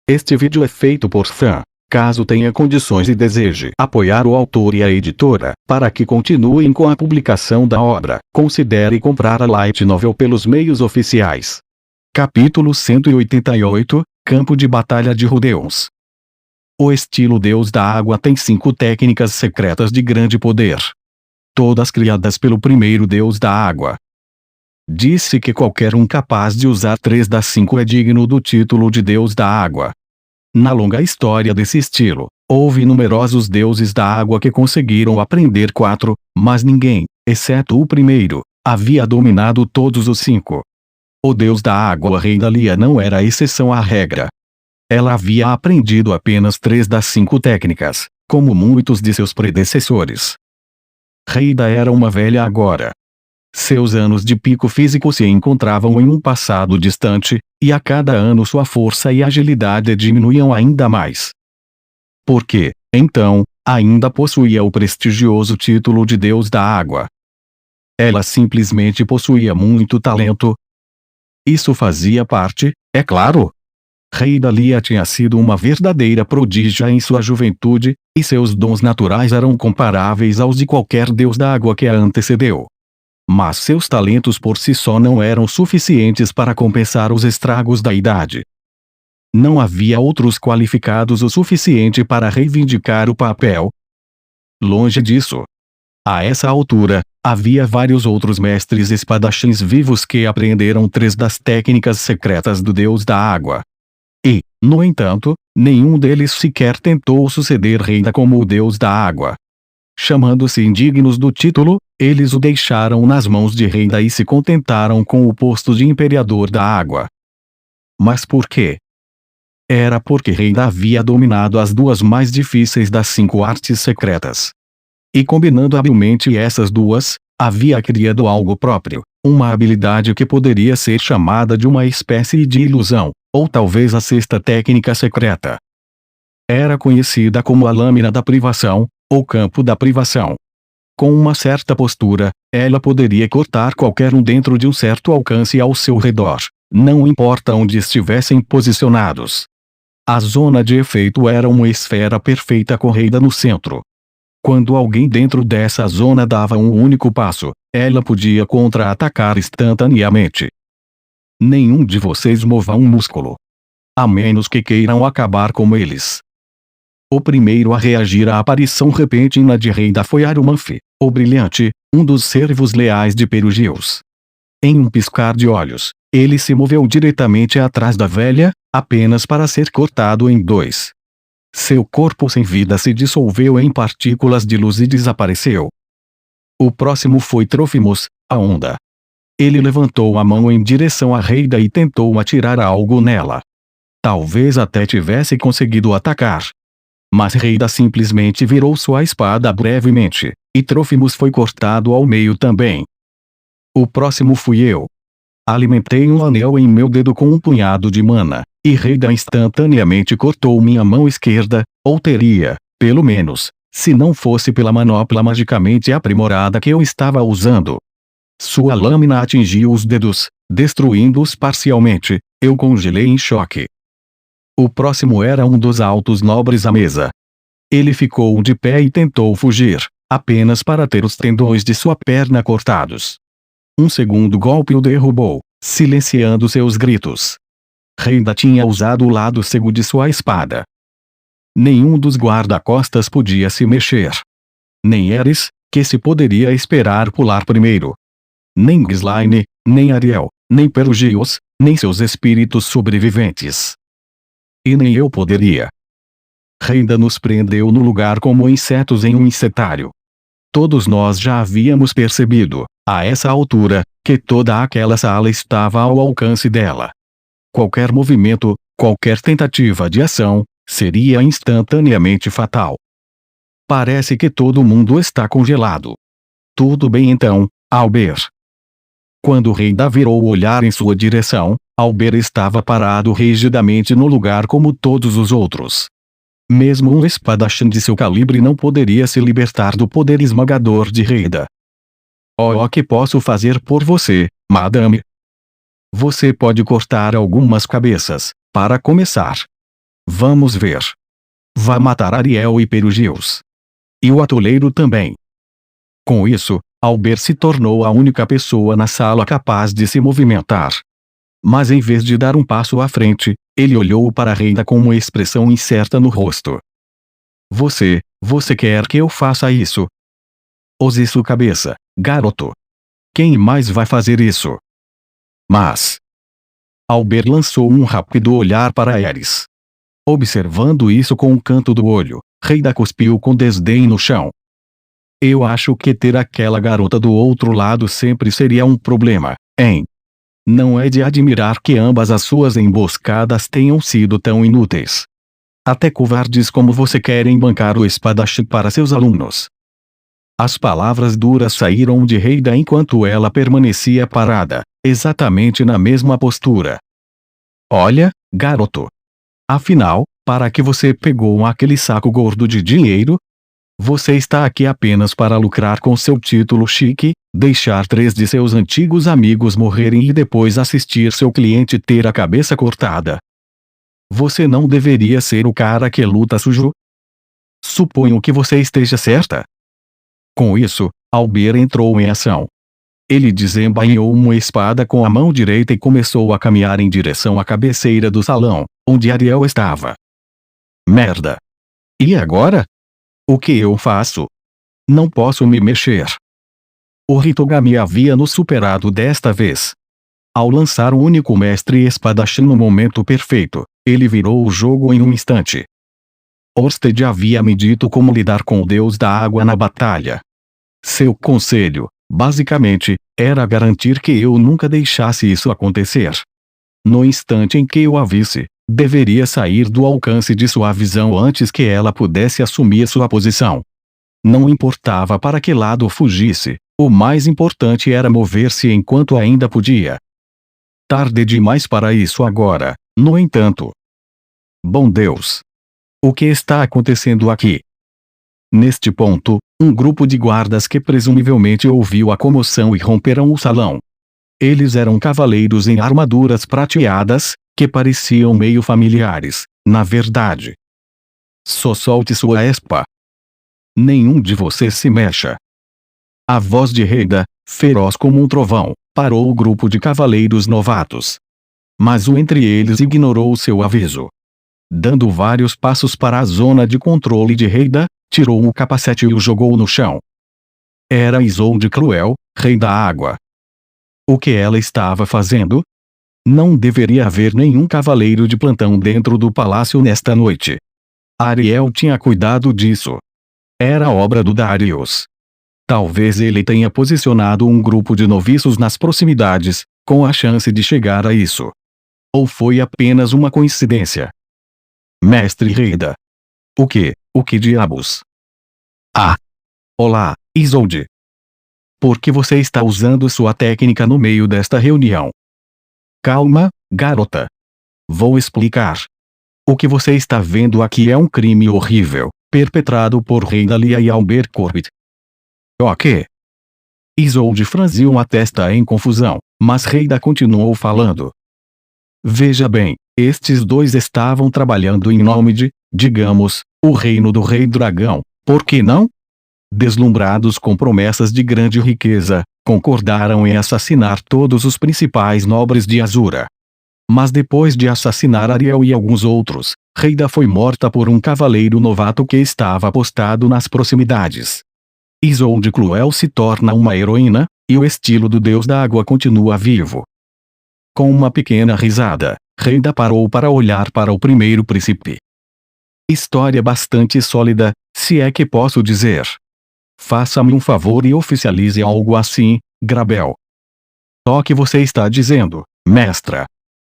Este vídeo é feito por fã. Caso tenha condições e deseje apoiar o autor e a editora, para que continuem com a publicação da obra, considere comprar a light novel pelos meios oficiais. Capítulo 188, Campo de Batalha de Rudeus. O estilo Deus da Água tem 5 técnicas secretas de grande poder. Todas criadas pelo primeiro Deus da Água. Disse que qualquer um capaz de usar 3 das 5 é digno do título de Deus da Água. Na longa história desse estilo, houve numerosos deuses da água que conseguiram aprender 4, mas ninguém, exceto o primeiro, havia dominado todos os 5. O deus da água Reida Lia não era a exceção à regra. Ela havia aprendido apenas 3 das 5 técnicas, como muitos de seus predecessores. Reida era uma velha agora. Seus anos de pico físico se encontravam em um passado distante, e a cada ano sua força e agilidade diminuíam ainda mais. Porque, então, ainda possuía o prestigioso título de Deus da Água. Ela simplesmente possuía muito talento. Isso fazia parte, é claro. Reida Lia tinha sido uma verdadeira prodígia em sua juventude, e seus dons naturais eram comparáveis aos de qualquer deus da água que a antecedeu. Mas seus talentos por si só não eram suficientes para compensar os estragos da idade. Não havia outros qualificados o suficiente para reivindicar o papel. Longe disso. A essa altura, havia vários outros mestres espadachins vivos que aprenderam 3 das técnicas secretas do Deus da Água. E, no entanto, nenhum deles sequer tentou suceder Reida como o Deus da Água. Chamando-se indignos do título, eles o deixaram nas mãos de Reida e se contentaram com o posto de imperador da água. Mas por quê? Era porque Reida havia dominado as 2 mais difíceis das 5 artes secretas. E combinando habilmente essas 2, havia criado algo próprio, uma habilidade que poderia ser chamada de uma espécie de ilusão, ou talvez a 6ª técnica secreta. Era conhecida como a lâmina da privação, ou campo da privação. Com uma certa postura, ela poderia cortar qualquer um dentro de um certo alcance ao seu redor, não importa onde estivessem posicionados. A zona de efeito era uma esfera perfeita com Reida no centro. Quando alguém dentro dessa zona dava um único passo, ela podia contra-atacar instantaneamente. Nenhum de vocês mova um músculo. A menos que queiram acabar com eles. O primeiro a reagir à aparição repentina de Reida foi Arumanfi, o brilhante, um dos servos leais de Perugius. Em um piscar de olhos, ele se moveu diretamente atrás da velha, apenas para ser cortado em 2. Seu corpo sem vida se dissolveu em partículas de luz e desapareceu. O próximo foi Trófimos, a onda. Ele levantou a mão em direção a Reida e tentou atirar algo nela. Talvez até tivesse conseguido atacar. Mas Reida simplesmente virou sua espada brevemente, e Trófimos foi cortado ao meio também. O próximo fui eu. Alimentei um anel em meu dedo com um punhado de mana, e Reida instantaneamente cortou minha mão esquerda, ou teria, pelo menos, se não fosse pela manopla magicamente aprimorada que eu estava usando. Sua lâmina atingiu os dedos, destruindo-os parcialmente. Eu congelei em choque. O próximo era um dos altos nobres à mesa. Ele ficou de pé e tentou fugir, apenas para ter os tendões de sua perna cortados. Um segundo golpe o derrubou, silenciando seus gritos. Reida tinha usado o lado cego de sua espada. Nenhum dos guarda-costas podia se mexer. Nem Eris, que se poderia esperar pular primeiro. Nem Ghislaine, nem Ariel, nem Perugius, nem seus espíritos sobreviventes. E nem eu poderia. Reida nos prendeu no lugar como insetos em um insetário. Todos nós já havíamos percebido, a essa altura, que toda aquela sala estava ao alcance dela. Qualquer movimento, qualquer tentativa de ação, seria instantaneamente fatal. Parece que todo mundo está congelado. Tudo bem então, Albert. Quando Reida virou o olhar em sua direção, Albert estava parado rigidamente no lugar como todos os outros. Mesmo um espadachim de seu calibre não poderia se libertar do poder esmagador de Reida. O que posso fazer por você, madame? Você pode cortar algumas cabeças, para começar. Vamos ver. Vai matar Ariel e Perugius. E o atoleiro também. Com isso, Albert se tornou a única pessoa na sala capaz de se movimentar. Mas em vez de dar um passo à frente, ele olhou para Reida com uma expressão incerta no rosto. Você quer que eu faça isso? Use sua cabeça, garoto. Quem mais vai fazer isso? Mas... Albert lançou um rápido olhar para Ares. Observando isso com um canto do olho, Reida cuspiu com desdém no chão. Eu acho que ter aquela garota do outro lado sempre seria um problema, hein? Não é de admirar que ambas as suas emboscadas tenham sido tão inúteis. Até covardes como você querem bancar o espadachim para seus alunos. As palavras duras saíram de Reida enquanto ela permanecia parada, exatamente na mesma postura. Olha, garoto. Afinal, para que você pegou aquele saco gordo de dinheiro? Você está aqui apenas para lucrar com seu título chique, deixar 3 de seus antigos amigos morrerem e depois assistir seu cliente ter a cabeça cortada. Você não deveria ser o cara que luta sujo? Suponho que você esteja certa. Com isso, Albert entrou em ação. Ele desembainhou uma espada com a mão direita e começou a caminhar em direção à cabeceira do salão, onde Ariel estava. Merda! E agora? O que eu faço? Não posso me mexer. O Hitogami havia nos superado desta vez. Ao lançar o único mestre espadachim no momento perfeito, ele virou o jogo em um instante. Orsted havia me dito como lidar com o deus da água na batalha. Seu conselho, basicamente, era garantir que eu nunca deixasse isso acontecer. No instante em que eu a visse, deveria sair do alcance de sua visão antes que ela pudesse assumir sua posição. Não importava para que lado fugisse, o mais importante era mover-se enquanto ainda podia. Tarde demais para isso agora, no entanto. Bom Deus! O que está acontecendo aqui? Neste ponto, um grupo de guardas que presumivelmente ouviu a comoção e romperam o salão. Eles eram cavaleiros em armaduras prateadas, que pareciam meio familiares, na verdade. Só solte sua espa. Nenhum de vocês se mexa. A voz de Reida, feroz como um trovão, parou o grupo de cavaleiros novatos. Mas o entre eles ignorou seu aviso. Dando vários passos para a zona de controle de Reida, tirou o capacete e o jogou no chão. Era Isolde Cruel, rei da água. O que ela estava fazendo? Não deveria haver nenhum cavaleiro de plantão dentro do palácio nesta noite. Ariel tinha cuidado disso. Era obra do Darius. Talvez ele tenha posicionado um grupo de noviços nas proximidades, com a chance de chegar a isso. Ou foi apenas uma coincidência? Mestre Reida. O que diabos? Ah! Olá, Isolde. Por que você está usando sua técnica no meio desta reunião? Calma, garota. Vou explicar. O que você está vendo aqui é um crime horrível, perpetrado por Reida Lia e Albert Corbett. O quê? Isolde franziu a testa em confusão, mas Reida continuou falando. Veja bem, estes dois estavam trabalhando em nome de, digamos, o reino do Rei Dragão, por que não? Deslumbrados com promessas de grande riqueza, concordaram em assassinar todos os principais nobres de Azura. Mas depois de assassinar Ariel e alguns outros, Reida foi morta por um cavaleiro novato que estava apostado nas proximidades. Isolde Cruel se torna uma heroína, e o estilo do deus da água continua vivo. Com uma pequena risada, Reida parou para olhar para o primeiro príncipe. História bastante sólida, se é que posso dizer. Faça-me um favor e oficialize algo assim, Grabel. O que você está dizendo, mestra?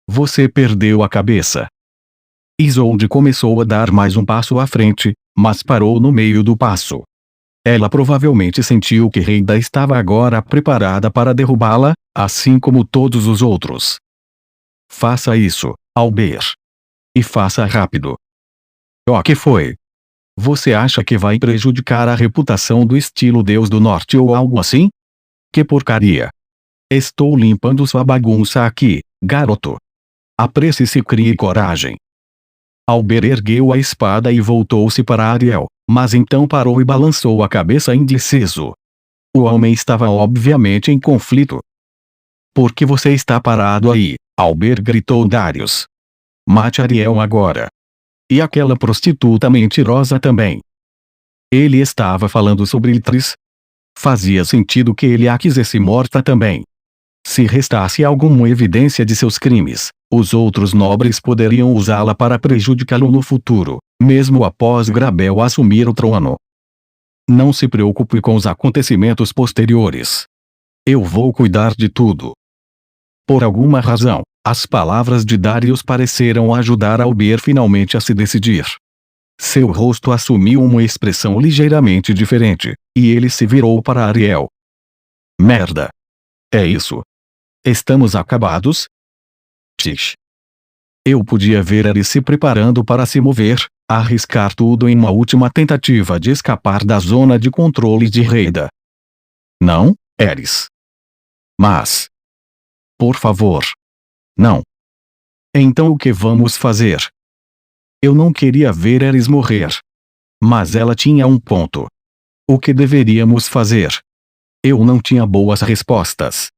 Você perdeu a cabeça. Isolde começou a dar mais um passo à frente, mas parou no meio do passo. Ela provavelmente sentiu que Reida estava agora preparada para derrubá-la, assim como todos os outros. Faça isso, Albert. E faça rápido. O que foi? Você acha que vai prejudicar a reputação do estilo Deus do Norte ou algo assim? Que porcaria! Estou limpando sua bagunça aqui, garoto. Apresse-se e crie coragem. Albert ergueu a espada e voltou-se para Ariel, mas então parou e balançou a cabeça indeciso. O homem estava obviamente em conflito. Por que você está parado aí? Albert gritou Darius. Mate Ariel agora. E aquela prostituta mentirosa também. Ele estava falando sobre Iltris. Fazia sentido que ele a quisesse morta também. Se restasse alguma evidência de seus crimes, os outros nobres poderiam usá-la para prejudicá-lo no futuro, mesmo após Grabel assumir o trono. Não se preocupe com os acontecimentos posteriores. Eu vou cuidar de tudo. Por alguma razão, as palavras de Darius pareceram ajudar Albert finalmente a se decidir. Seu rosto assumiu uma expressão ligeiramente diferente, e ele se virou para Ariel. Merda. É isso. Estamos acabados? Tish. Eu podia ver ele se preparando para se mover, arriscar tudo em uma última tentativa de escapar da zona de controle de Reida. Não, Eris. Mas. Por favor. Não. Então o que vamos fazer? Eu não queria ver Eris morrer. Mas ela tinha um ponto. O que deveríamos fazer? Eu não tinha boas respostas.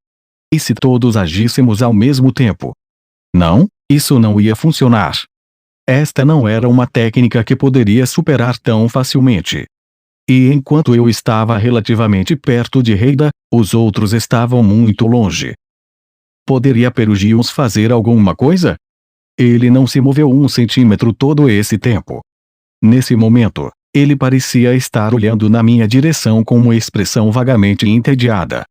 E se todos agíssemos ao mesmo tempo? Não, isso não ia funcionar. Esta não era uma técnica que poderia superar tão facilmente. E enquanto eu estava relativamente perto de Reida, os outros estavam muito longe. Poderia Perugius fazer alguma coisa? Ele não se moveu 1 centímetro todo esse tempo. Nesse momento, ele parecia estar olhando na minha direção com uma expressão vagamente entediada.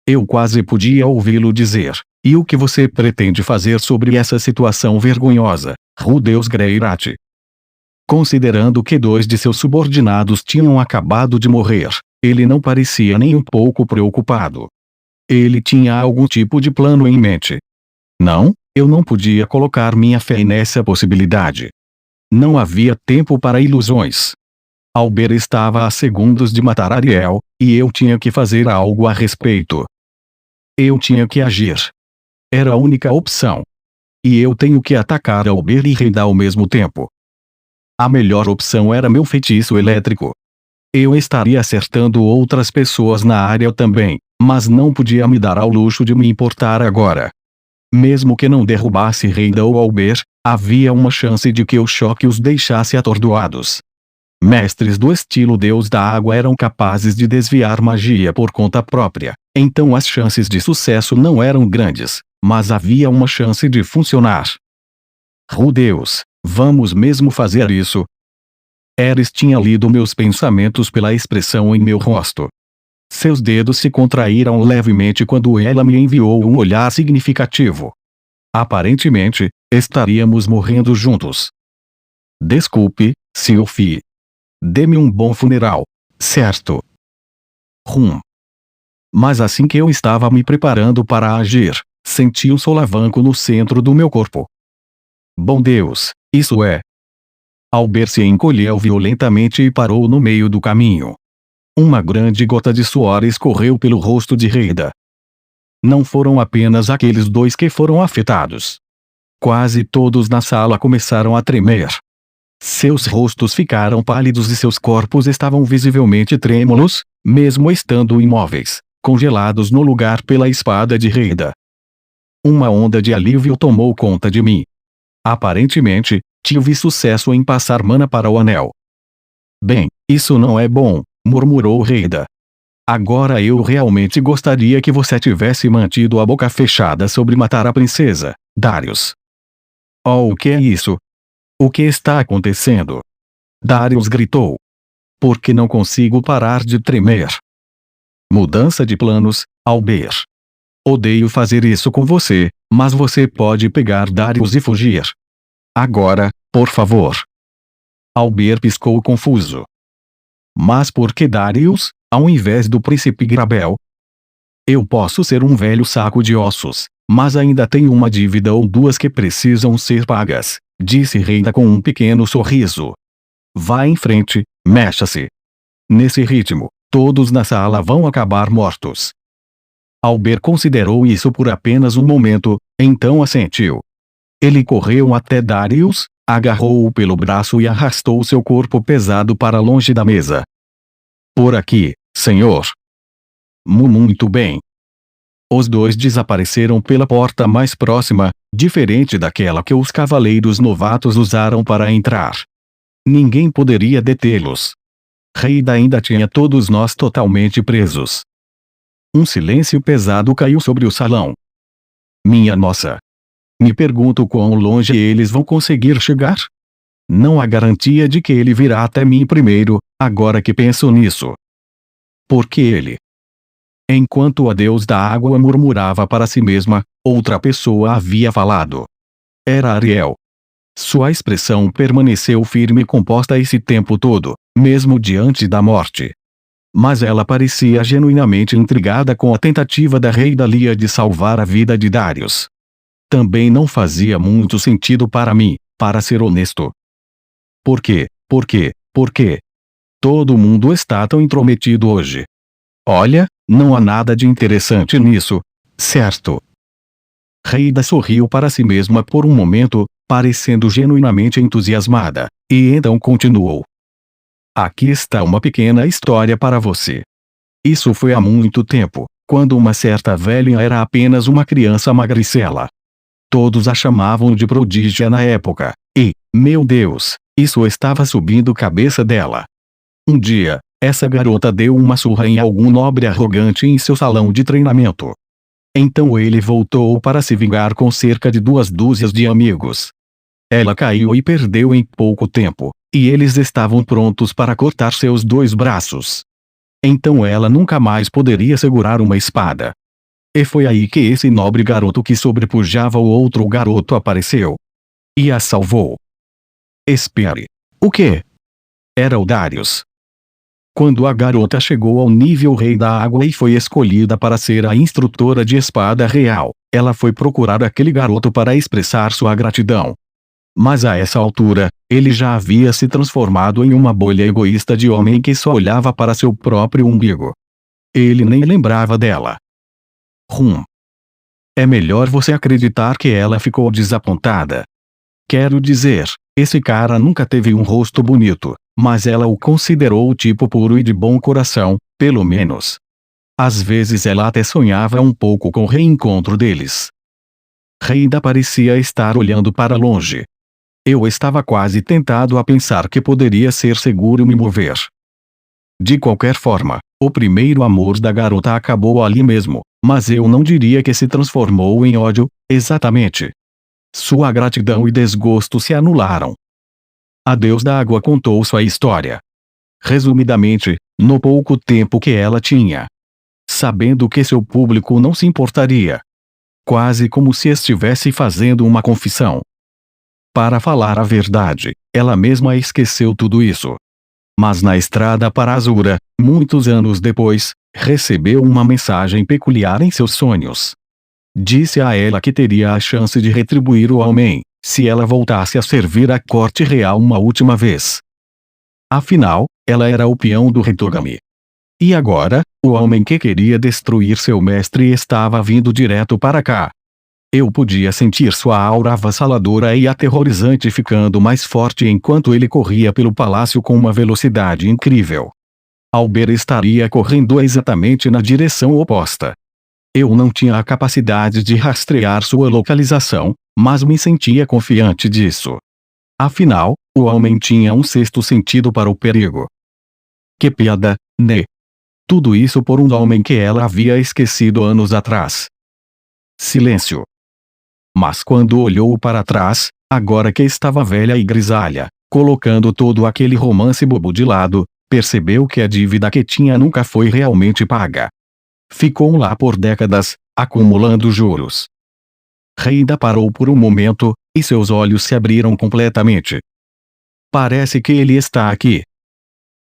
Eu quase podia ouvi-lo dizer: e o que você pretende fazer sobre essa situação vergonhosa, Rudeus Greirat? Considerando que 2 de seus subordinados tinham acabado de morrer, ele não parecia nem um pouco preocupado. Ele tinha algum tipo de plano em mente. Não, eu não podia colocar minha fé nessa possibilidade. Não havia tempo para ilusões. Albert estava a segundos de matar Ariel, e eu tinha que fazer algo a respeito. Eu tinha que agir. Era a única opção. E eu tenho que atacar Albert e Reida ao mesmo tempo. A melhor opção era meu feitiço elétrico. Eu estaria acertando outras pessoas na área também, mas não podia me dar ao luxo de me importar agora. Mesmo que não derrubasse Reida ou Albert, havia uma chance de que o choque os deixasse atordoados. Mestres do estilo Deus da Água eram capazes de desviar magia por conta própria, então as chances de sucesso não eram grandes, mas havia uma chance de funcionar. Rudeus, vamos mesmo fazer isso? Eris tinha lido meus pensamentos pela expressão em meu rosto. Seus dedos se contraíram levemente quando ela me enviou um olhar significativo. Aparentemente, estaríamos morrendo juntos. Desculpe, Sylphie. Dê-me um bom funeral, certo? Mas assim que eu estava me preparando para agir, senti um solavanco no centro do meu corpo. Bom Deus, isso é... Albert se encolheu violentamente e parou no meio do caminho. Uma grande gota de suor escorreu pelo rosto de Reida. Não foram apenas aqueles 2 que foram afetados. Quase todos na sala começaram a tremer. Seus rostos ficaram pálidos e seus corpos estavam visivelmente trêmulos, mesmo estando imóveis, congelados no lugar pela espada de Reida. Uma onda de alívio tomou conta de mim. Aparentemente, tive sucesso em passar mana para o anel. Bem, isso não é bom, murmurou Reida. Agora eu realmente gostaria que você tivesse mantido a boca fechada sobre matar a princesa, Darius. Oh, o que é isso? O que está acontecendo? Darius gritou. Porque não consigo parar de tremer. Mudança de planos, Albert. Odeio fazer isso com você, mas você pode pegar Darius e fugir. Agora, por favor. Albert piscou confuso. Mas por que Darius, ao invés do príncipe Grabel? Eu posso ser um velho saco de ossos, mas ainda tenho uma dívida ou 2 que precisam ser pagas, disse Reida com um pequeno sorriso. Vá em frente, mexa-se. Nesse ritmo, todos na sala vão acabar mortos. Albert considerou isso por apenas um momento, então assentiu. Ele correu até Darius, agarrou-o pelo braço e arrastou seu corpo pesado para longe da mesa. Por aqui, senhor. Muito bem. Os dois desapareceram pela porta mais próxima, diferente daquela que os cavaleiros novatos usaram para entrar. Ninguém poderia detê-los. Reida ainda tinha todos nós totalmente presos. Um silêncio pesado caiu sobre o salão. Minha nossa! Me pergunto quão longe eles vão conseguir chegar? Não há garantia de que ele virá até mim primeiro, agora que penso nisso. Porque ele? Enquanto a Deus da Água murmurava para si mesma, outra pessoa havia falado. Era Ariel. Sua expressão permaneceu firme e composta esse tempo todo, mesmo diante da morte. Mas ela parecia genuinamente intrigada com a tentativa da Rei Dalia de salvar a vida de Darius. Também não fazia muito sentido para mim, para ser honesto. Por quê? Por quê? Por quê? Todo mundo está tão intrometido hoje. Olha, não há nada de interessante nisso, certo? Reida sorriu para si mesma por um momento, parecendo genuinamente entusiasmada, e então continuou. Aqui está uma pequena história para você. Isso foi há muito tempo, quando uma certa velha era apenas uma criança magricela. Todos a chamavam de prodígia na época, e, meu Deus, isso estava subindo a cabeça dela. Um dia, essa garota deu uma surra em algum nobre arrogante em seu salão de treinamento. Então ele voltou para se vingar com cerca de 2 dúzias de amigos. Ela caiu e perdeu em pouco tempo, e eles estavam prontos para cortar seus 2 braços. Então ela nunca mais poderia segurar uma espada. E foi aí que esse nobre garoto que sobrepujava o outro garoto apareceu. E a salvou. Espere. O quê? Era o Darius. Quando a garota chegou ao nível Rei da Água e foi escolhida para ser a instrutora de espada real, ela foi procurar aquele garoto para expressar sua gratidão. Mas a essa altura, ele já havia se transformado em uma bolha egoísta de homem que só olhava para seu próprio umbigo. Ele nem lembrava dela. É melhor você acreditar que ela ficou desapontada. Quero dizer, esse cara nunca teve um rosto bonito, mas ela o considerou o tipo puro e de bom coração, pelo menos. Às vezes ela até sonhava um pouco com o reencontro deles. Reida parecia estar olhando para longe. Eu estava quase tentado a pensar que poderia ser seguro me mover. De qualquer forma, o primeiro amor da garota acabou ali mesmo, mas eu não diria que se transformou em ódio, exatamente. Sua gratidão e desgosto se anularam. A Deus da Água contou sua história. Resumidamente, no pouco tempo que ela tinha. Sabendo que seu público não se importaria. Quase como se estivesse fazendo uma confissão. Para falar a verdade, ela mesma esqueceu tudo isso. Mas na estrada para Azura, muitos anos depois, recebeu uma mensagem peculiar em seus sonhos. Disse a ela que teria a chance de retribuir o homem, se ela voltasse a servir a corte real uma última vez. Afinal, ela era o peão do Hitogami. E agora, o homem que queria destruir seu mestre estava vindo direto para cá. Eu podia sentir sua aura avassaladora e aterrorizante ficando mais forte enquanto ele corria pelo palácio com uma velocidade incrível. Albert estaria correndo exatamente na direção oposta. Eu não tinha a capacidade de rastrear sua localização, mas me sentia confiante disso. Afinal, o homem tinha um sexto sentido para o perigo. Que piada, né? Tudo isso por um homem que ela havia esquecido anos atrás. Silêncio. Mas quando olhou para trás, agora que estava velha e grisalha, colocando todo aquele romance bobo de lado, percebeu que a dívida que tinha nunca foi realmente paga. Ficou lá por décadas, acumulando juros. Reida parou por um momento, e seus olhos se abriram completamente. Parece que ele está aqui.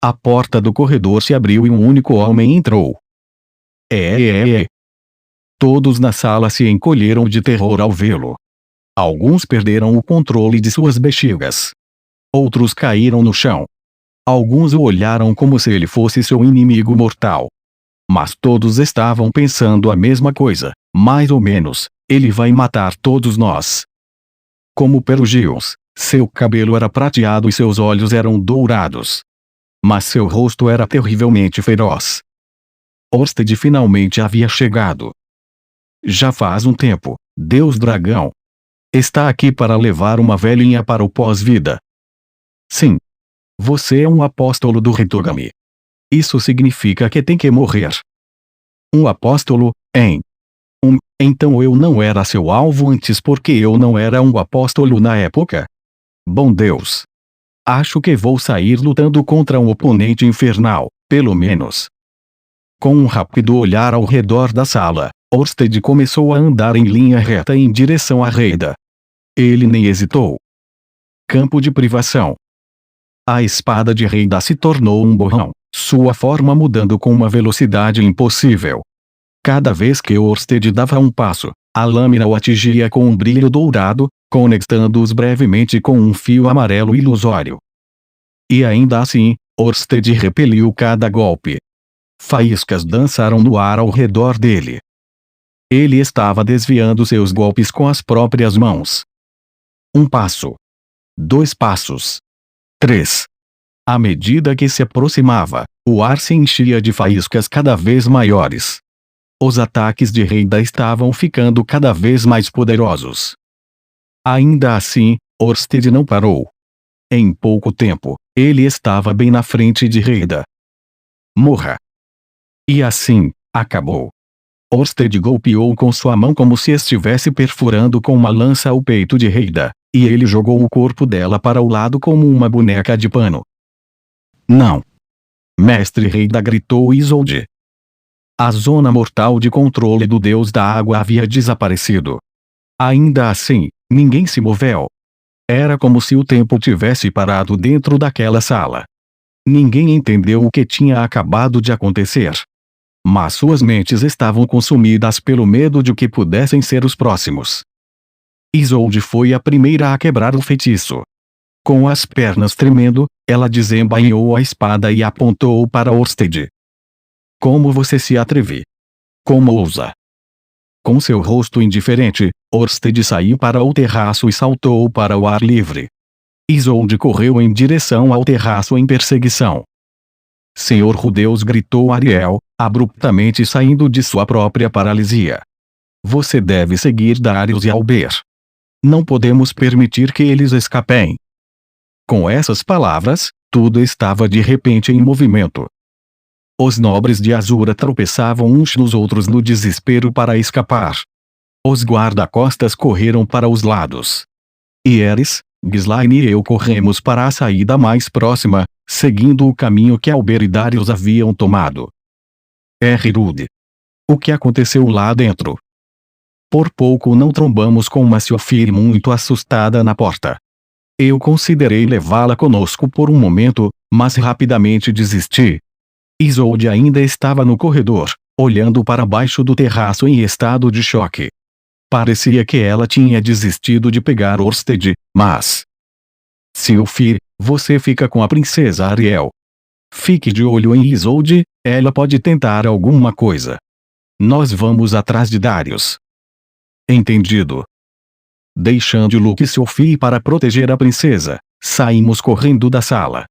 A porta do corredor se abriu e um único homem entrou. Todos na sala se encolheram de terror ao vê-lo. Alguns perderam o controle de suas bexigas. Outros caíram no chão. Alguns o olharam como se ele fosse seu inimigo mortal. Mas todos estavam pensando a mesma coisa, mais ou menos, ele vai matar todos nós. Como Perugios, Seu cabelo era prateado e seus olhos eram dourados. Mas seu rosto era terrivelmente feroz. Orsted finalmente havia chegado. Já faz um tempo, Deus Dragão. Está aqui para levar uma velhinha para o pós-vida. Sim. Você é um apóstolo do Hitogami. Isso significa que tem que morrer. Um apóstolo, hein? Então eu não era seu alvo antes porque eu não era um apóstolo na época? Bom Deus. Acho que vou sair lutando contra um oponente infernal, pelo menos. Com um rápido olhar ao redor da sala, Orsted começou a andar em linha reta em direção à Reida. Ele nem hesitou. Campo de privação. A espada de Reida se tornou um borrão, sua forma mudando com uma velocidade impossível. Cada vez que Orsted dava um passo, a lâmina o atingia com um brilho dourado, conectando-os brevemente com um fio amarelo ilusório. E ainda assim, Orsted repeliu cada golpe. Faíscas dançaram no ar ao redor dele. Ele estava desviando seus golpes com as próprias mãos. Um passo. 2 passos. 3. À medida que se aproximava, o ar se enchia de faíscas cada vez maiores. Os ataques de Reida estavam ficando cada vez mais poderosos. Ainda assim, Orsted não parou. Em pouco tempo, ele estava bem na frente de Reida. Morra! E assim, acabou. Orsted golpeou com sua mão como se estivesse perfurando com uma lança o peito de Reida, e ele jogou o corpo dela para o lado como uma boneca de pano. Não! Mestre Reida, gritou Isolde. A zona mortal de controle do deus da água havia desaparecido. Ainda assim, ninguém se moveu. Era como se o tempo tivesse parado dentro daquela sala. Ninguém entendeu o que tinha acabado de acontecer. Mas suas mentes estavam consumidas pelo medo de que pudessem ser os próximos. Isolde foi a primeira a quebrar o feitiço. Com as pernas tremendo, ela desembainhou a espada e apontou para Orsted. Como você se atreve? Como ousa? Com seu rosto indiferente, Orsted saiu para o terraço e saltou para o ar livre. Isolde correu em direção ao terraço em perseguição. Senhor Rudeus, gritou Ariel, abruptamente saindo de sua própria paralisia. Você deve seguir Darius e Alber. Não podemos permitir que eles escapem. Com essas palavras, tudo estava de repente em movimento. Os nobres de Azura tropeçavam uns nos outros no desespero para escapar. Os guarda-costas correram para os lados. Eris, Ghislaine e eu corremos para a saída mais próxima, seguindo o caminho que Alber e Darius haviam tomado. Rude. O que aconteceu lá dentro? Por pouco não trombamos com uma Siofir muito assustada na porta. Eu considerei levá-la conosco por um momento, mas rapidamente desisti. Isolde ainda estava no corredor, olhando para baixo do terraço em estado de choque. Parecia que ela tinha desistido de pegar Orsted, mas... Siofir, você fica com a princesa Ariel. Fique de olho em Isolde, ela pode tentar alguma coisa. Nós vamos atrás de Darius. Entendido. Deixando Luke e Siofir para proteger a princesa, saímos correndo da sala.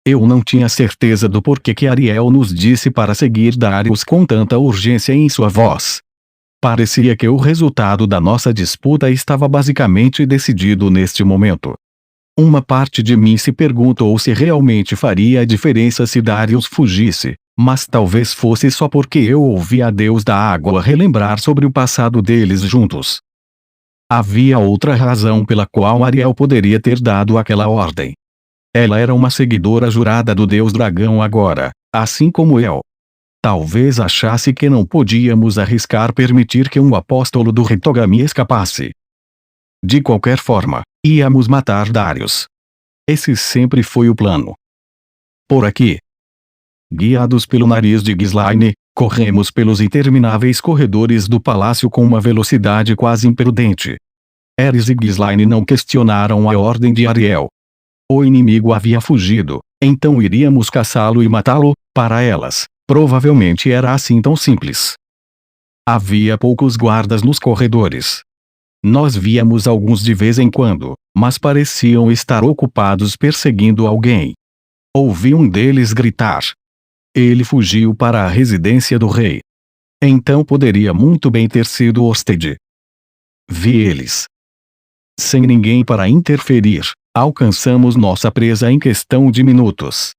Eu não tinha certeza do porquê que Ariel nos disse para seguir Darius com tanta urgência em sua voz. Parecia que o resultado da nossa disputa estava basicamente decidido neste momento. Uma parte de mim se perguntou se realmente faria a diferença se Darius fugisse, mas talvez fosse só porque eu ouvi a Deus da Água relembrar sobre o passado deles juntos. Havia outra razão pela qual Ariel poderia ter dado aquela ordem. Ela era uma seguidora jurada do Deus Dragão agora, assim como eu. Talvez achasse que não podíamos arriscar permitir que um apóstolo do Hitogami escapasse. De qualquer forma, íamos matar Darius. Esse sempre foi o plano. Por aqui. Guiados pelo nariz de Ghislaine, corremos pelos intermináveis corredores do palácio com uma velocidade quase imprudente. Eris e Ghislaine não questionaram a ordem de Ariel. O inimigo havia fugido, então iríamos caçá-lo e matá-lo. Para elas, provavelmente era assim tão simples. Havia poucos guardas nos corredores. Nós víamos alguns de vez em quando, mas pareciam estar ocupados perseguindo alguém. Ouvi um deles gritar. Ele fugiu para a residência do rei. Então poderia muito bem ter sido Osted. Vi eles. Sem ninguém para interferir, alcançamos nossa presa em questão de minutos.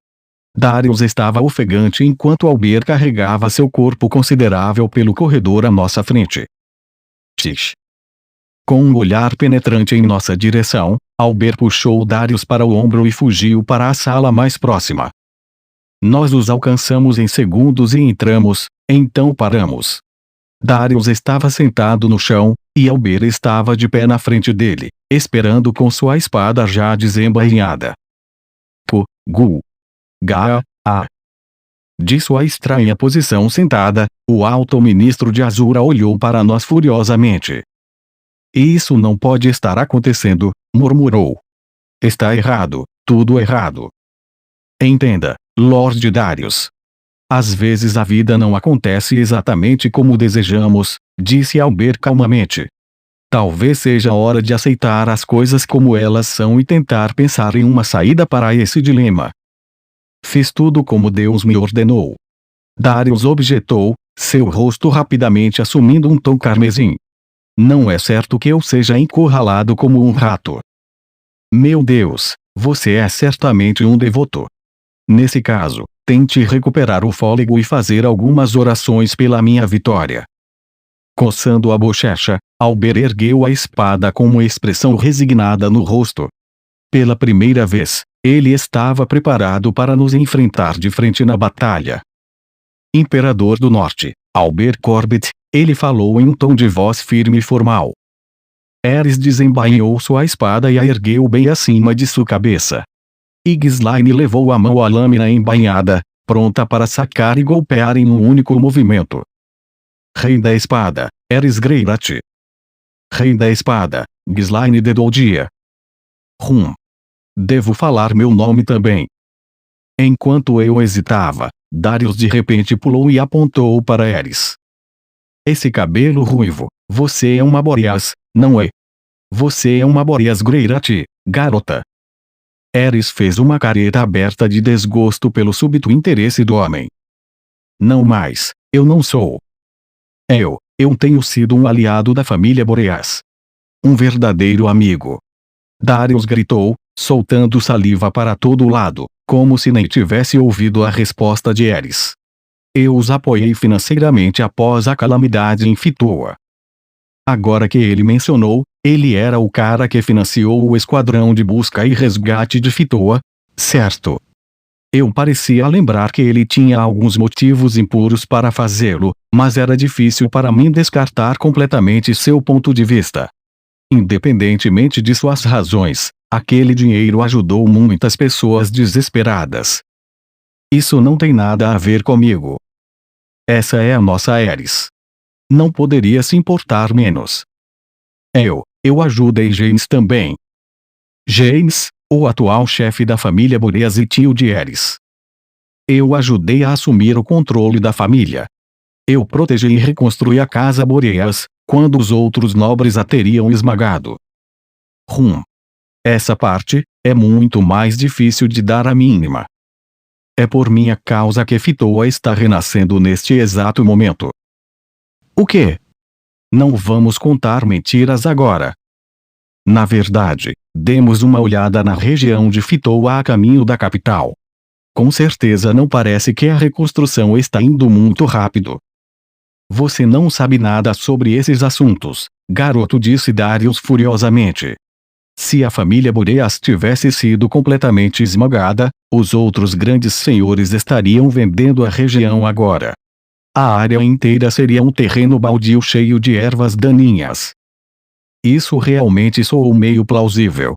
Darius estava ofegante enquanto Albert carregava seu corpo considerável pelo corredor à nossa frente. Tch. Com um olhar penetrante em nossa direção, Albert puxou Darius para o ombro e fugiu para a sala mais próxima. Nós os alcançamos em segundos e entramos, então paramos. Darius estava sentado no chão, e Albert estava de pé na frente dele, esperando com sua espada já desembainhada. Gu. Ga. A. De sua estranha posição sentada, o alto ministro de Azura olhou para nós furiosamente. Isso não pode estar acontecendo, murmurou. Está errado, tudo errado. Entenda, Lord Darius. Às vezes a vida não acontece exatamente como desejamos, disse Albert calmamente. Talvez seja hora de aceitar as coisas como elas são e tentar pensar em uma saída para esse dilema. Fiz tudo como Deus me ordenou. Darius objetou, seu rosto rapidamente assumindo um tom carmesim. Não é certo que eu seja encurralado como um rato. Meu Deus, você é certamente um devoto. Nesse caso, tente recuperar o fôlego e fazer algumas orações pela minha vitória. Coçando a bochecha, Albert ergueu a espada com uma expressão resignada no rosto. Pela primeira vez, ele estava preparado para nos enfrentar de frente na batalha. Imperador do Norte, Albert Corbett, ele falou em um tom de voz firme e formal. Ares desembainhou sua espada e a ergueu bem acima de sua cabeça. Ygslaine levou a mão à lâmina embainhada, pronta para sacar e golpear em um único movimento. Rei da Espada, Ares Greirat. Rei da Espada, Ygslaine de Doldia. Devo falar meu nome também. Enquanto eu hesitava, Darius de repente pulou e apontou para Ares. Esse cabelo ruivo, você é uma Boreas, não é? Você é uma Boreas Greirat, garota. Ares fez uma careta aberta de desgosto pelo súbito interesse do homem. Não mais, eu não sou. Eu tenho sido um aliado da família Boreas. Um verdadeiro amigo. Darius gritou, soltando saliva para todo lado, como se nem tivesse ouvido a resposta de Ares. Eu os apoiei financeiramente após a calamidade em Fitoa. Agora que ele mencionou, ele era o cara que financiou o esquadrão de busca e resgate de Fitoa, certo? Eu parecia lembrar que ele tinha alguns motivos impuros para fazê-lo, mas era difícil para mim descartar completamente seu ponto de vista. Independentemente de suas razões, aquele dinheiro ajudou muitas pessoas desesperadas. Isso não tem nada a ver comigo. Essa é a nossa Ares. Não poderia se importar menos. Eu ajudei James também. James, o atual chefe da família Boreas e tio de Ares. Eu ajudei a assumir o controle da família. Eu protegi e reconstruí a casa Boreas, quando os outros nobres a teriam esmagado. Essa parte, é muito mais difícil de dar a mínima. É por minha causa que Fitoa está renascendo neste exato momento. O quê? Não vamos contar mentiras agora. Na verdade, demos uma olhada na região de Fitoa a caminho da capital. Com certeza não parece que a reconstrução está indo muito rápido. Você não sabe nada sobre esses assuntos, garoto, disse Darius furiosamente. Se a família Boreas tivesse sido completamente esmagada, os outros grandes senhores estariam vendendo a região agora. A área inteira seria um terreno baldio cheio de ervas daninhas. Isso realmente soou meio plausível.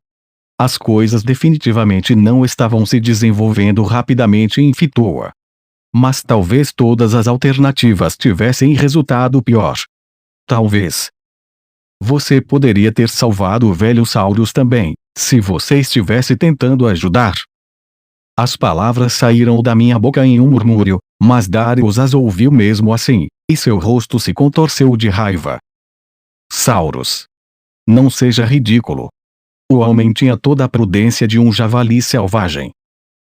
As coisas definitivamente não estavam se desenvolvendo rapidamente em Fitoa. Mas talvez todas as alternativas tivessem resultado pior. Talvez. Você poderia ter salvado o velho Saurus também, se você estivesse tentando ajudar. As palavras saíram da minha boca em um murmúrio, mas Darius as ouviu mesmo assim, e seu rosto se contorceu de raiva. Saurus. Não seja ridículo. O homem tinha toda a prudência de um javali selvagem.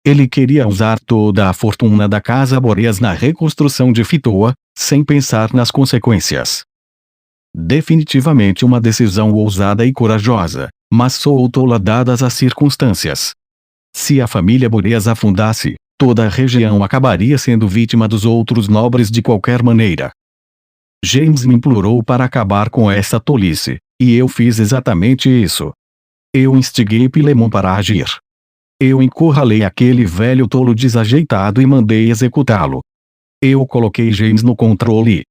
Ele queria usar toda a fortuna da Casa Boreas na reconstrução de Fitoa, sem pensar nas consequências. Definitivamente uma decisão ousada e corajosa, mas sou tola dadas as circunstâncias. Se a família Boreas afundasse, toda a região acabaria sendo vítima dos outros nobres de qualquer maneira. James me implorou para acabar com essa tolice, e eu fiz exatamente isso. Eu instiguei Philemon para agir. Eu encurralei aquele velho tolo desajeitado e mandei executá-lo. Eu coloquei James no controle.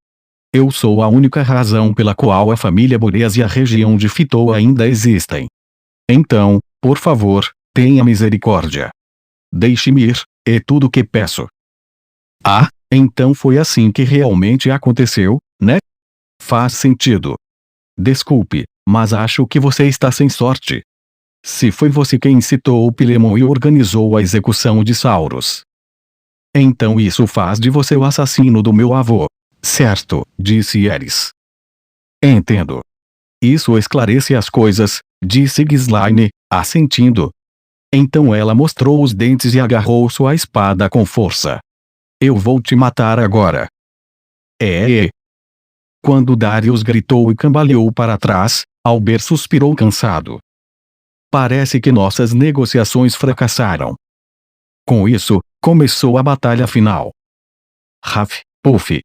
Eu sou a única razão pela qual a família Boreas e a região de Fitoa ainda existem. Então, por favor, tenha misericórdia. Deixe-me ir, é tudo que peço. Ah, então foi assim que realmente aconteceu, né? Faz sentido. Desculpe, mas acho que você está sem sorte. Se foi você quem incitou o Philemon e organizou a execução de Saurus, então isso faz de você o assassino do meu avô. Certo, disse Eris. Entendo. Isso esclarece as coisas, disse Ghislaine, assentindo. Então ela mostrou os dentes e agarrou sua espada com força. Eu vou te matar agora. Quando Darius gritou e cambaleou para trás, Albert suspirou cansado. Parece que nossas negociações fracassaram. Com isso, começou a batalha final. Raf, Puff.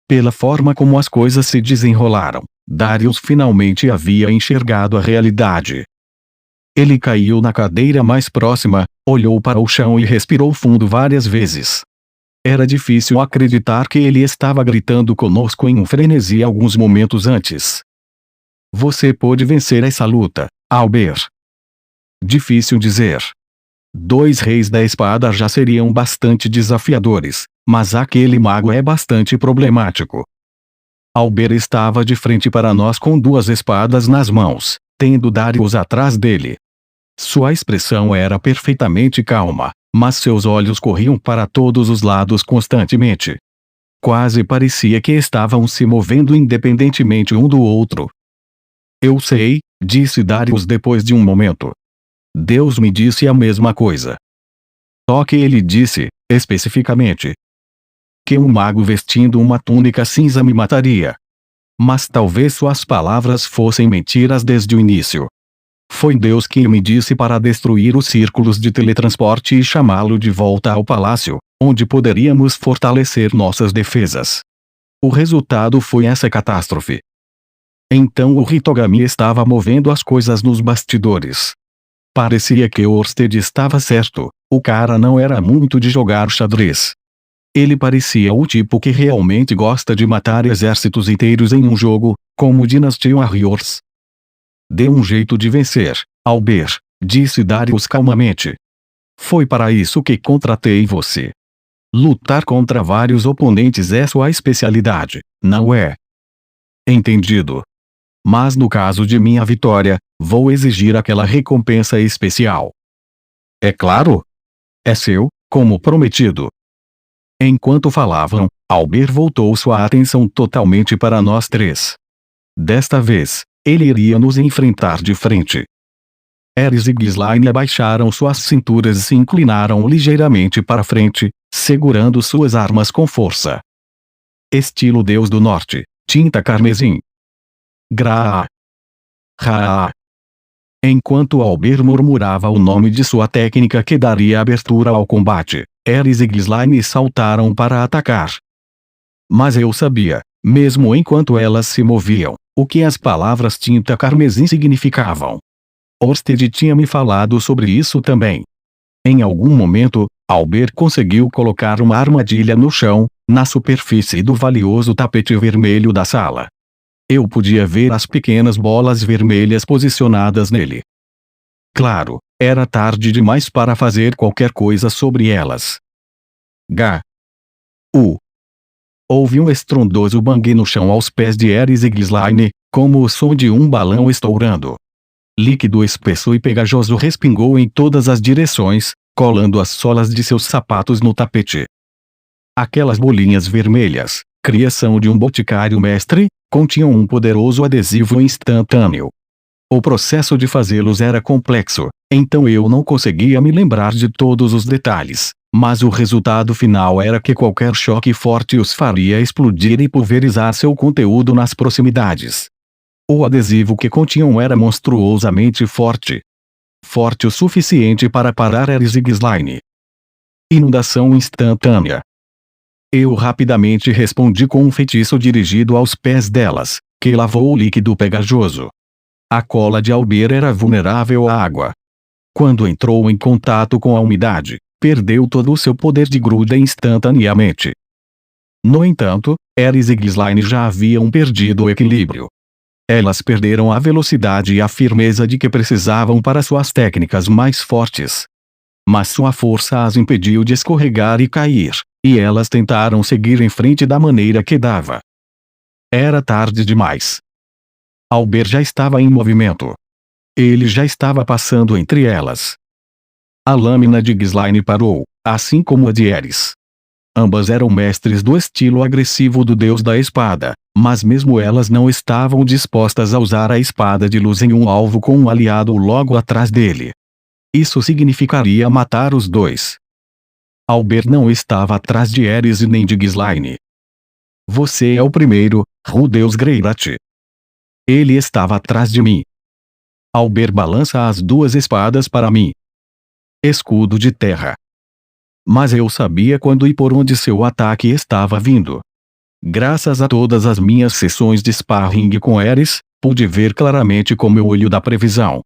Pela forma como as coisas se desenrolaram, Darius finalmente havia enxergado a realidade. Ele caiu na cadeira mais próxima, olhou para o chão e respirou fundo várias vezes. Era difícil acreditar que ele estava gritando conosco em um frenesi alguns momentos antes. Você pôde vencer essa luta, Albert. Difícil dizer. 2 reis da espada já seriam bastante desafiadores, mas aquele mago é bastante problemático. Albert estava de frente para nós com 2 espadas nas mãos, tendo Darius atrás dele. Sua expressão era perfeitamente calma, mas seus olhos corriam para todos os lados constantemente. Quase parecia que estavam se movendo independentemente um do outro. Eu sei, disse Darius depois de um momento. Deus me disse a mesma coisa. Só que ele disse, especificamente, que um mago vestindo uma túnica cinza me mataria. Mas talvez suas palavras fossem mentiras desde o início. Foi Deus quem me disse para destruir os círculos de teletransporte e chamá-lo de volta ao palácio, onde poderíamos fortalecer nossas defesas. O resultado foi essa catástrofe. Então o Hitogami estava movendo as coisas nos bastidores. Parecia que Orsted estava certo, o cara não era muito de jogar xadrez. Ele parecia o tipo que realmente gosta de matar exércitos inteiros em um jogo, como Dynasty Warriors. Dê um jeito de vencer, Albert, disse Darius calmamente. Foi para isso que contratei você. Lutar contra vários oponentes é sua especialidade, não é? Entendido. Mas no caso de minha vitória, vou exigir aquela recompensa especial. É claro. É seu, como prometido. Enquanto falavam, Albert voltou sua atenção totalmente para nós 3. Desta vez, ele iria nos enfrentar de frente. Eris e Ghislaine abaixaram suas cinturas e se inclinaram ligeiramente para frente, segurando suas armas com força. Estilo Deus do Norte, tinta carmesim. Gra. Ra. Enquanto Albert murmurava o nome de sua técnica que daria abertura ao combate, Eris e Ghislaine saltaram para atacar. Mas eu sabia, mesmo enquanto elas se moviam, o que as palavras tinta carmesim significavam. Orsted tinha me falado sobre isso também. Em algum momento, Albert conseguiu colocar uma armadilha no chão, na superfície do valioso tapete vermelho da sala. Eu podia ver as pequenas bolas vermelhas posicionadas nele. Claro, era tarde demais para fazer qualquer coisa sobre elas. Houve um estrondoso bang no chão aos pés de Eris e Ghislaine, como o som de um balão estourando. Líquido espesso e pegajoso respingou em todas as direções, colando as solas de seus sapatos no tapete. Aquelas bolinhas vermelhas, criação de um boticário mestre, continham um poderoso adesivo instantâneo. O processo de fazê-los era complexo, então eu não conseguia me lembrar de todos os detalhes, mas o resultado final era que qualquer choque forte os faria explodir e pulverizar seu conteúdo nas proximidades. O adesivo que continham era monstruosamente forte. Forte o suficiente para parar Ares e Ghislaine. Inundação instantânea. Eu rapidamente respondi com um feitiço dirigido aos pés delas, que lavou o líquido pegajoso. A cola de Albert era vulnerável à água. Quando entrou em contato com a umidade, perdeu todo o seu poder de gruda instantaneamente. No entanto, Ares e Ghislaine já haviam perdido o equilíbrio. Elas perderam a velocidade e a firmeza de que precisavam para suas técnicas mais fortes. Mas sua força as impediu de escorregar e cair, e elas tentaram seguir em frente da maneira que dava. Era tarde demais. Albert já estava em movimento. Ele já estava passando entre elas. A lâmina de Ghislaine parou, assim como a de Ares. Ambas eram mestres do estilo agressivo do deus da espada, mas mesmo elas não estavam dispostas a usar a espada de luz em um alvo com um aliado logo atrás dele. Isso significaria matar os dois. Albert não estava atrás de Ares e nem de Ghislaine. Você é o primeiro, Rudeus Greirat. Ele estava atrás de mim. Albert balança as duas espadas para mim. Escudo de terra. Mas eu sabia quando e por onde seu ataque estava vindo. Graças a todas as minhas sessões de sparring com Ares, pude ver claramente com meu olho da previsão.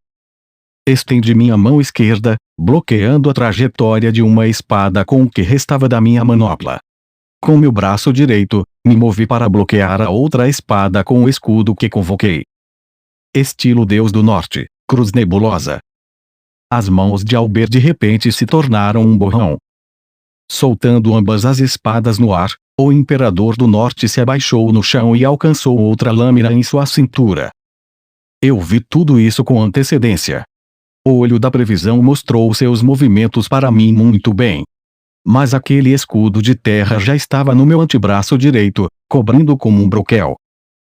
Estendi minha mão esquerda, bloqueando a trajetória de uma espada com o que restava da minha manopla. Com meu braço direito, me movi para bloquear a outra espada com o escudo que convoquei. Estilo Deus do Norte, Cruz Nebulosa. As mãos de Albert de repente se tornaram um borrão. Soltando ambas as espadas no ar, o Imperador do Norte se abaixou no chão e alcançou outra lâmina em sua cintura. Eu vi tudo isso com antecedência. O olho da previsão mostrou seus movimentos para mim muito bem. Mas aquele escudo de terra já estava no meu antebraço direito, cobrindo como um broquel.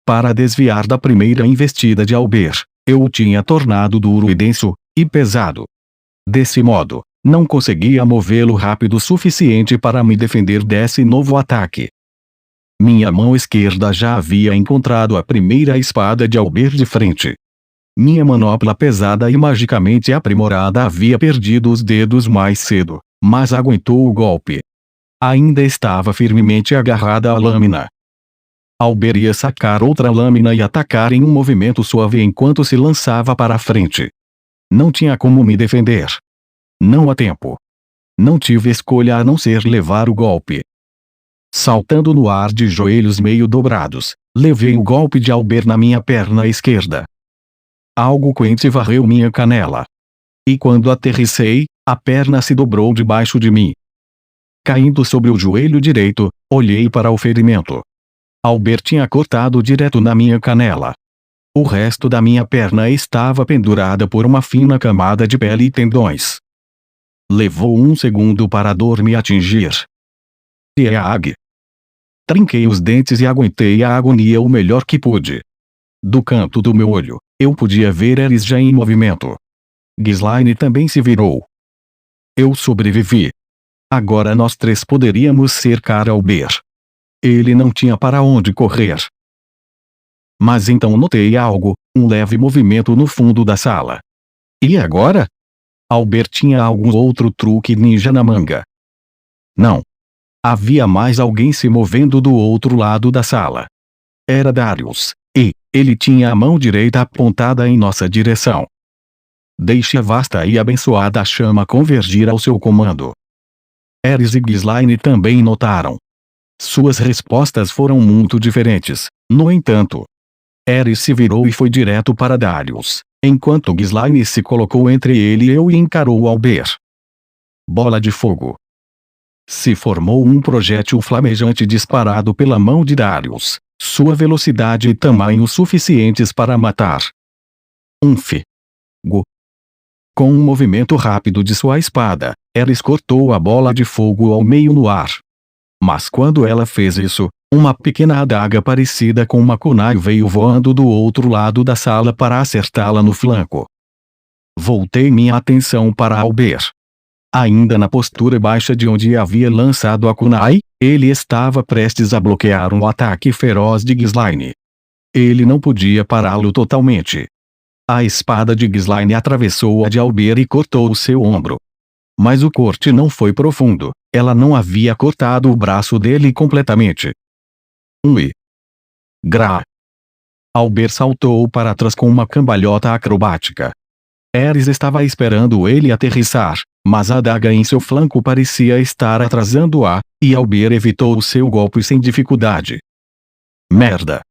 Para desviar da primeira investida de Albert, eu o tinha tornado duro e denso, e pesado. Desse modo, não conseguia movê-lo rápido o suficiente para me defender desse novo ataque. Minha mão esquerda já havia encontrado a primeira espada de Albert de frente. Minha manopla pesada e magicamente aprimorada havia perdido os dedos mais cedo, mas aguentou o golpe. Ainda estava firmemente agarrada à lâmina. Albert ia sacar outra lâmina e atacar em um movimento suave enquanto se lançava para a frente. Não tinha como me defender. Não há tempo. Não tive escolha a não ser levar o golpe. Saltando no ar de joelhos meio dobrados, levei o golpe de Albert na minha perna esquerda. Algo quente varreu minha canela. E quando aterrissei, a perna se dobrou debaixo de mim. Caindo sobre o joelho direito, olhei para o ferimento. Albert tinha cortado direto na minha canela. O resto da minha perna estava pendurada por uma fina camada de pele e tendões. Levou um segundo para a dor me atingir. Eag. Trinquei os dentes e aguentei a agonia o melhor que pude. Do canto do meu olho, eu podia ver Ares já em movimento. Ghislaine também se virou. Eu sobrevivi. Agora nós três poderíamos cercar Albert. Ele não tinha para onde correr. Mas então notei algo, um leve movimento no fundo da sala. E agora? Albert tinha algum outro truque ninja na manga. Não. Havia mais alguém se movendo do outro lado da sala. Era Darius, e ele tinha a mão direita apontada em nossa direção. Deixe a vasta e abençoada chama convergir ao seu comando. Ares e Ghislaine também notaram. Suas respostas foram muito diferentes, no entanto. Ares se virou e foi direto para Darius, enquanto Ghislaine se colocou entre ele e eu e encarou Albert. Bola de fogo. Se formou um projétil flamejante disparado pela mão de Darius, sua velocidade e tamanho suficientes para matar. Go. Com um movimento rápido de sua espada, Ares cortou a bola de fogo ao meio no ar. Mas quando ela fez isso, uma pequena adaga parecida com uma kunai veio voando do outro lado da sala para acertá-la no flanco. Voltei minha atenção para Albert. Ainda na postura baixa de onde havia lançado a kunai, ele estava prestes a bloquear um ataque feroz de Ghislaine. Ele não podia pará-lo totalmente. A espada de Ghislaine atravessou a de Albert e cortou o seu ombro. Mas o corte não foi profundo, ela não havia cortado o braço dele completamente. Ui! Gra! Albert saltou para trás com uma cambalhota acrobática. Ares estava esperando ele aterrissar, mas a adaga em seu flanco parecia estar atrasando-a, e Albert evitou o seu golpe sem dificuldade. Merda!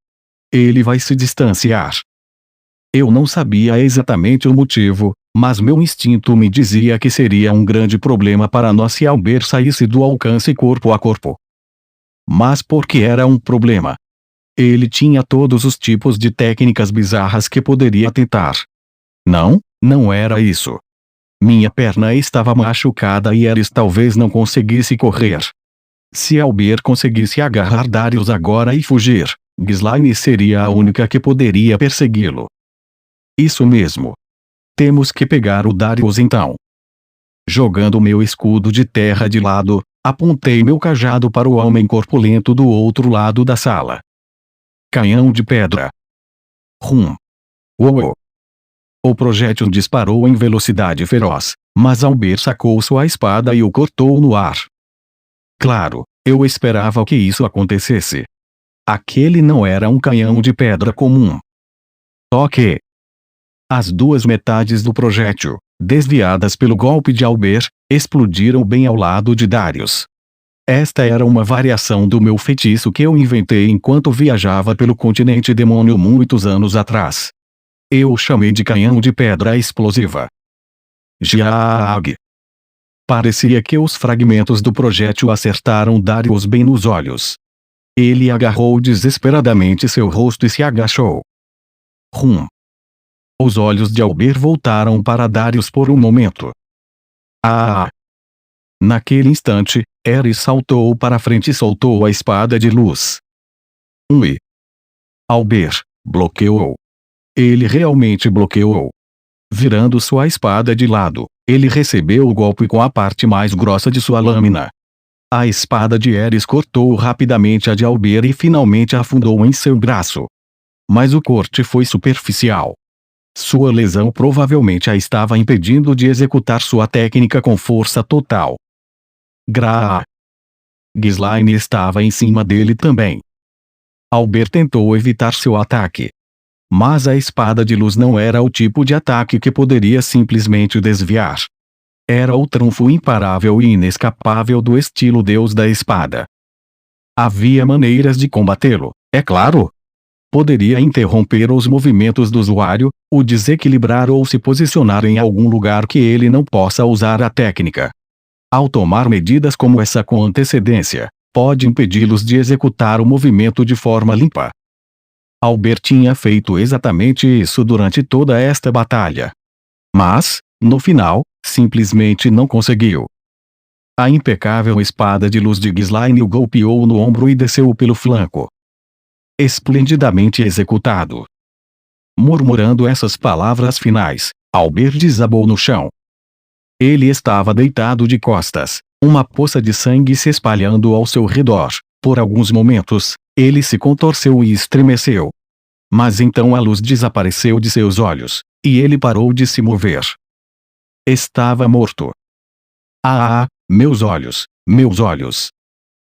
Ele vai se distanciar. Eu não sabia exatamente o motivo, mas meu instinto me dizia que seria um grande problema para nós se Albert saísse do alcance corpo a corpo. Mas por que era um problema? Ele tinha todos os tipos de técnicas bizarras que poderia tentar. Não era isso. Minha perna estava machucada e Ares talvez não conseguisse correr. Se Albert conseguisse agarrar Darius agora e fugir, Ghislaine seria a única que poderia persegui-lo. Isso mesmo. Temos que pegar o Darius então. Jogando meu escudo de terra de lado, apontei meu cajado para o homem corpulento do outro lado da sala. Canhão de pedra. Uou! O projétil disparou em velocidade feroz, mas Albert sacou sua espada e o cortou no ar. Claro, eu esperava que isso acontecesse. Aquele não era um canhão de pedra comum. Ok. As duas metades do projétil, desviadas pelo golpe de Albert, explodiram bem ao lado de Darius. Esta era uma variação do meu feitiço que eu inventei enquanto viajava pelo continente demônio muitos anos atrás. Eu o chamei de canhão de pedra explosiva. Jag! Parecia que os fragmentos do projétil acertaram Darius bem nos olhos. Ele agarrou desesperadamente seu rosto e se agachou. Os olhos de Albert voltaram para Darius por um momento. Ah! Naquele instante, Ares saltou para frente e soltou a espada de luz. Ui! Albert bloqueou. Ele realmente bloqueou. Virando sua espada de lado, ele recebeu o golpe com a parte mais grossa de sua lâmina. A espada de Ares cortou rapidamente a de Albert e finalmente afundou em seu braço. Mas o corte foi superficial. Sua lesão provavelmente a estava impedindo de executar sua técnica com força total. Gra! Ghislaine estava em cima dele também. Albert tentou evitar seu ataque. Mas a espada de luz não era o tipo de ataque que poderia simplesmente desviar. Era o trunfo imparável e inescapável do estilo Deus da Espada. Havia maneiras de combatê-lo, é claro. Poderia interromper os movimentos do usuário, o desequilibrar ou se posicionar em algum lugar que ele não possa usar a técnica. Ao tomar medidas como essa com antecedência, pode impedi-los de executar o movimento de forma limpa. Albert tinha feito exatamente isso durante toda esta batalha. Mas, no final, simplesmente não conseguiu. A impecável espada de luz de Ghislaine o golpeou no ombro e desceu pelo flanco. Esplendidamente executado. Murmurando essas palavras finais, Albert desabou no chão. Ele estava deitado de costas, uma poça de sangue se espalhando ao seu redor. Por alguns momentos, ele se contorceu e estremeceu. Mas então a luz desapareceu de seus olhos, e ele parou de se mover. Estava morto. Ah, meus olhos, meus olhos.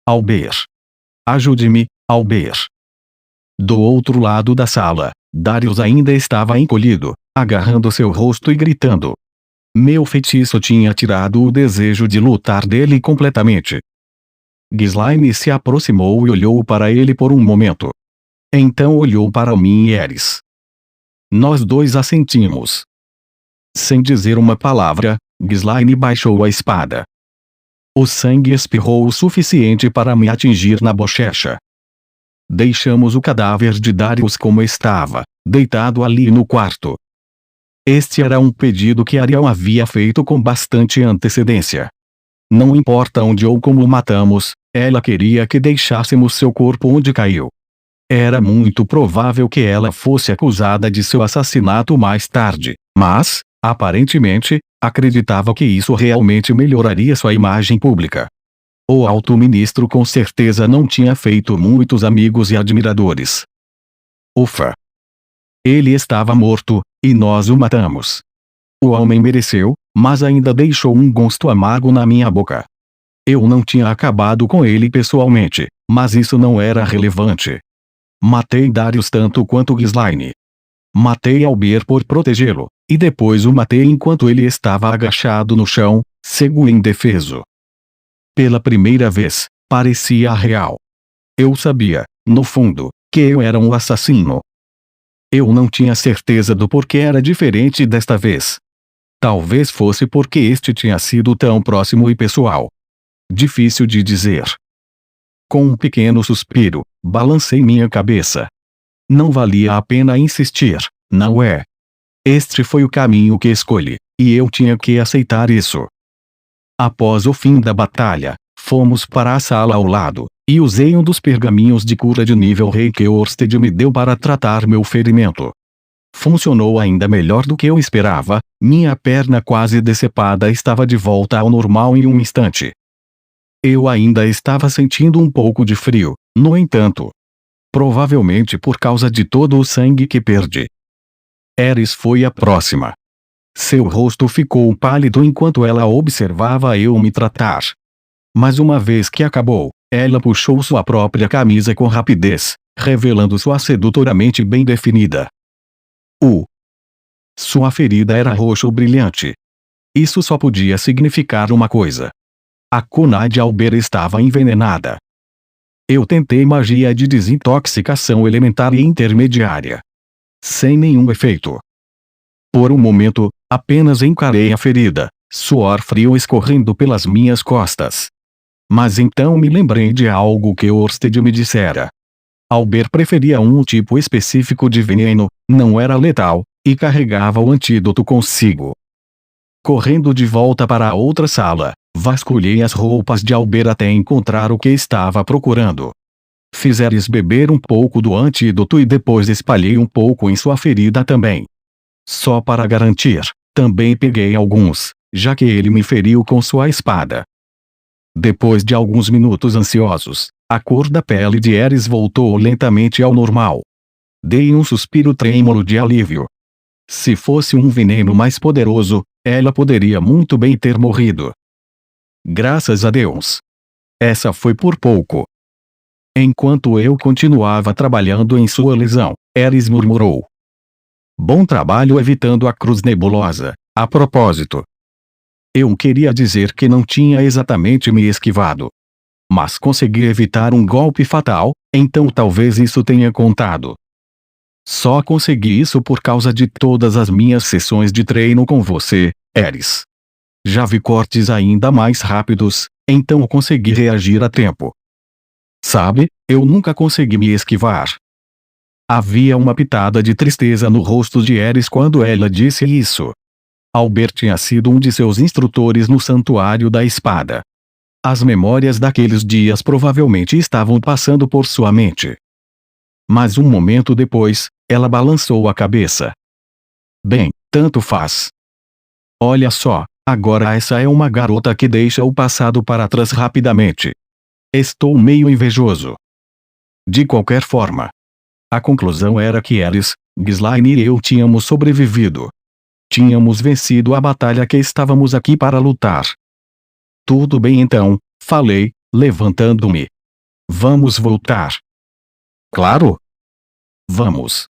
Albert. Ajude-me, Albert. Do outro lado da sala, Darius ainda estava encolhido, agarrando seu rosto e gritando. Meu feitiço tinha tirado o desejo de lutar dele completamente. Ghislaine se aproximou e olhou para ele por um momento. Então olhou para mim e Ares. Nós dois assentimos. Sem dizer uma palavra, Ghislaine baixou a espada. O sangue espirrou o suficiente para me atingir na bochecha. Deixamos o cadáver de Darius como estava, deitado ali no quarto. Este era um pedido que Ariel havia feito com bastante antecedência. Não importa onde ou como o matamos, ela queria que deixássemos seu corpo onde caiu. Era muito provável que ela fosse acusada de seu assassinato mais tarde, mas, aparentemente, acreditava que isso realmente melhoraria sua imagem pública. O alto-ministro com certeza não tinha feito muitos amigos e admiradores. Ufa! Ele estava morto, e nós o matamos. O homem mereceu, mas ainda deixou um gosto amargo na minha boca. Eu não tinha acabado com ele pessoalmente, mas isso não era relevante. Matei Darius tanto quanto Ghislaine. Matei Albert por protegê-lo, e depois o matei enquanto ele estava agachado no chão, cego e indefeso. Pela primeira vez, parecia real. Eu sabia, no fundo, que eu era um assassino. Eu não tinha certeza do porquê era diferente desta vez. Talvez fosse porque este tinha sido tão próximo e pessoal. Difícil de dizer. Com um pequeno suspiro, balancei minha cabeça. Não valia a pena insistir, não é? Este foi o caminho que escolhi, e eu tinha que aceitar isso. Após o fim da batalha, fomos para a sala ao lado, e usei um dos pergaminhos de cura de nível rei que Orsted me deu para tratar meu ferimento. Funcionou ainda melhor do que eu esperava, minha perna quase decepada estava de volta ao normal em um instante. Eu ainda estava sentindo um pouco de frio, no entanto. Provavelmente por causa de todo o sangue que perdi. Eris foi a próxima. Seu rosto ficou pálido enquanto ela observava eu me tratar. Mas uma vez que acabou, ela puxou sua própria camisa com rapidez, revelando sua sedutoramente bem definida. Sua ferida era roxo brilhante. Isso só podia significar uma coisa. A kunai de Albert estava envenenada. Eu tentei magia de desintoxicação elementar e intermediária. Sem nenhum efeito. Por um momento, apenas encarei a ferida, suor frio escorrendo pelas minhas costas. Mas então me lembrei de algo que Orsted me dissera. Albert preferia um tipo específico de veneno, não era letal, e carregava o antídoto consigo. Correndo de volta para a outra sala, vasculhei as roupas de Albert até encontrar o que estava procurando. Fiz Eris beber um pouco do antídoto e depois espalhei um pouco em sua ferida também. Só para garantir, também peguei alguns, já que ele me feriu com sua espada. Depois de alguns minutos ansiosos, a cor da pele de Eris voltou lentamente ao normal. Dei um suspiro trêmulo de alívio. Se fosse um veneno mais poderoso, ela poderia muito bem ter morrido. Graças a Deus. Essa foi por pouco. Enquanto eu continuava trabalhando em sua lesão, Eris murmurou. Bom trabalho evitando a cruz nebulosa, a propósito. Eu queria dizer que não tinha exatamente me esquivado. Mas consegui evitar um golpe fatal, então talvez isso tenha contado. Só consegui isso por causa de todas as minhas sessões de treino com você, Eris. Já vi cortes ainda mais rápidos, então consegui reagir a tempo. Sabe, eu nunca consegui me esquivar. Havia uma pitada de tristeza no rosto de Eris quando ela disse isso. Albert tinha sido um de seus instrutores no Santuário da Espada. As memórias daqueles dias provavelmente estavam passando por sua mente. Mas um momento depois, ela balançou a cabeça. Bem, tanto faz. Olha só, agora essa é uma garota que deixa o passado para trás rapidamente. Estou meio invejoso. De qualquer forma. A conclusão era que Eris, Ghislaine e eu tínhamos sobrevivido. Tínhamos vencido a batalha que estávamos aqui para lutar. Tudo bem então, falei, levantando-me. Vamos voltar. Claro. Vamos.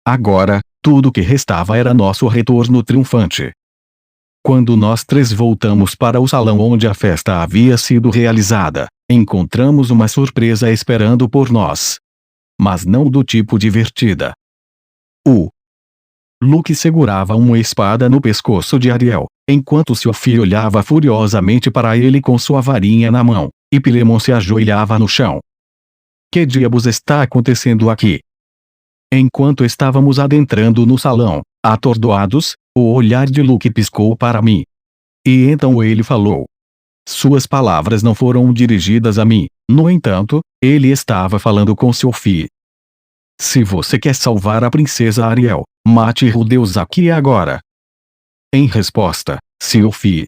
Agora, tudo que restava era nosso retorno triunfante. Quando nós três voltamos para o salão onde a festa havia sido realizada, encontramos uma surpresa esperando por nós. Mas não do tipo divertida. Luke segurava uma espada no pescoço de Ariel, enquanto seu filho olhava furiosamente para ele com sua varinha na mão, e Pilemon se ajoelhava no chão. Que diabos está acontecendo aqui? Enquanto estávamos adentrando no salão, atordoados, o olhar de Luke piscou para mim. E então ele falou. Suas palavras não foram dirigidas a mim. No entanto, ele estava falando com Sophie. Se você quer salvar a princesa Ariel, mate o deus aqui e agora. Em resposta, Sophie